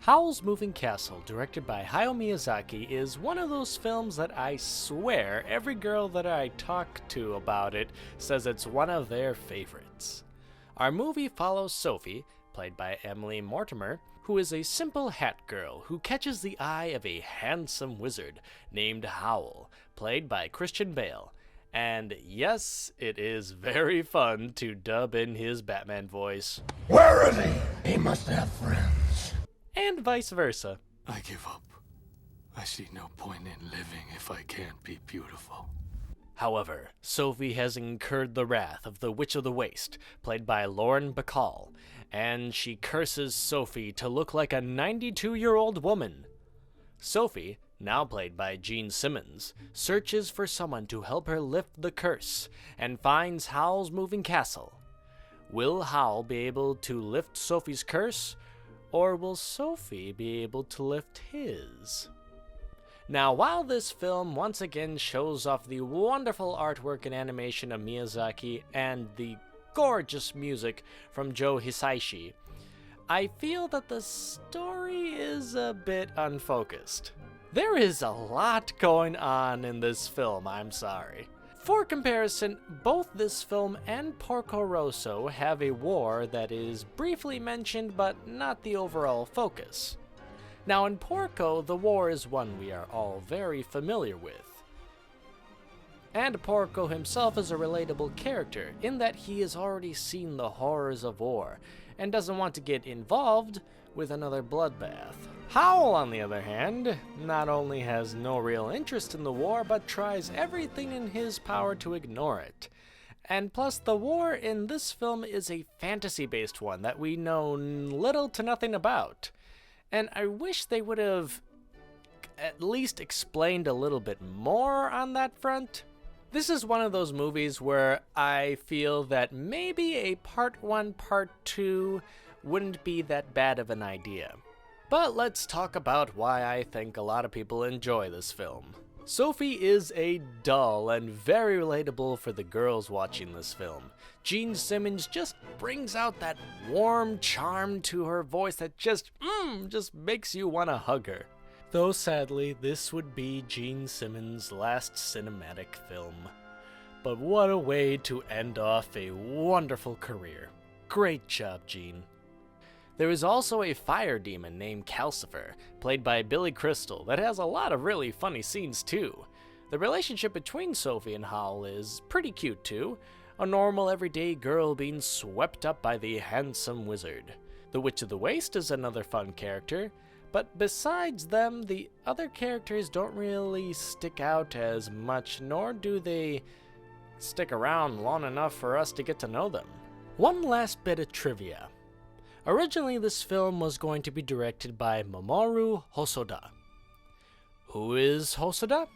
Howl's Moving Castle, directed by Hayao Miyazaki, is one of those films that I swear every girl that I talk to about it says it's one of their favorites. Our movie follows Sophie, played by Emily Mortimer, who is a simple hat girl who catches the eye of a handsome wizard named Howl, played by Christian Bale. And yes, it is very fun to dub in his Batman voice. Where is he? He must have friends. And vice versa. I give up. I see no point in living if I can't be beautiful. However, Sophie has incurred the wrath of the Witch of the Waste, played by Lauren Bacall, and she curses Sophie to look like a 92-year-old woman. Sophie, now played by Gene Simmons, searches for someone to help her lift the curse, and finds Howl's Moving Castle. Will Howl be able to lift Sophie's curse, or will Sophie be able to lift his? Now, while this film once again shows off the wonderful artwork and animation of Miyazaki and the gorgeous music from Joe Hisaishi, I feel that the story is a bit unfocused. There is a lot going on in this film, I'm sorry. For comparison, both this film and Porco Rosso have a war that is briefly mentioned but not the overall focus. Now in Porco, the war is one we are all very familiar with. And Porco himself is a relatable character in that he has already seen the horrors of war and doesn't want to get involved with another bloodbath. Howl, on the other hand, not only has no real interest in the war, but tries everything in his power to ignore it. And plus, the war in this film is a fantasy-based one that we know little to nothing about. And I wish they would have at least explained a little bit more on that front. This is one of those movies where I feel that maybe a part 1, part 2 wouldn't be that bad of an idea. But let's talk about why I think a lot of people enjoy this film. Sophie is a dull and very relatable for the girls watching this film. Gene Simmons just brings out that warm charm to her voice that just makes you want to hug her. Though sadly, this would be Gene Simmons' last cinematic film. But what a way to end off a wonderful career. Great job, Gene. There is also a fire demon named Calcifer, played by Billy Crystal, that has a lot of really funny scenes too. The relationship between Sophie and Howl is pretty cute too, a normal everyday girl being swept up by the handsome wizard. The Witch of the Waste is another fun character, but besides them, the other characters don't really stick out as much, nor do they stick around long enough for us to get to know them. One last bit of trivia. Originally, this film was going to be directed by Mamoru Hosoda. Who is Hosoda?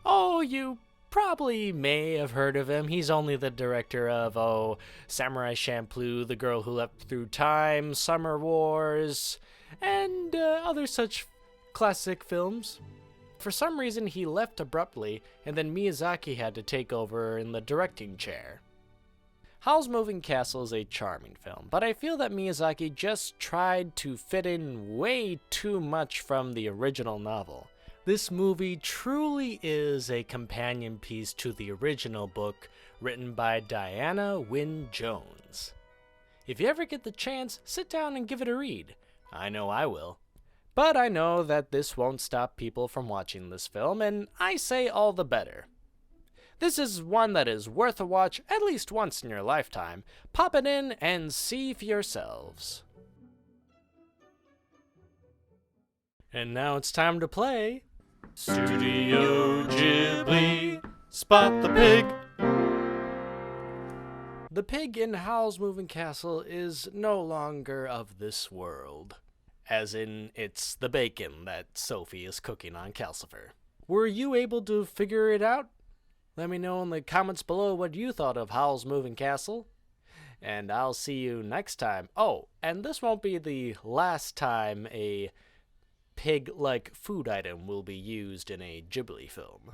Oh, you probably may have heard of him. He's only the director of, Samurai Champloo, The Girl Who Leapt Through Time, Summer Wars, and other such classic films. For some reason, he left abruptly, and then Miyazaki had to take over in the directing chair. Howl's Moving Castle is a charming film, but I feel that Miyazaki just tried to fit in way too much from the original novel. This movie truly is a companion piece to the original book written by Diana Wynne Jones. If you ever get the chance, sit down and give it a read. I know I will. But I know that this won't stop people from watching this film, and I say all the better. This is one that is worth a watch at least once in your lifetime. Pop it in and see for yourselves. And now it's time to play Studio Ghibli, Spot the Pig. The pig in Howl's Moving Castle is no longer of this world. As in, it's the bacon that Sophie is cooking on Calcifer. Were you able to figure it out? Let me know in the comments below what you thought of Howl's Moving Castle. And I'll see you next time. Oh, and this won't be the last time a pig-like food item will be used in a Ghibli film.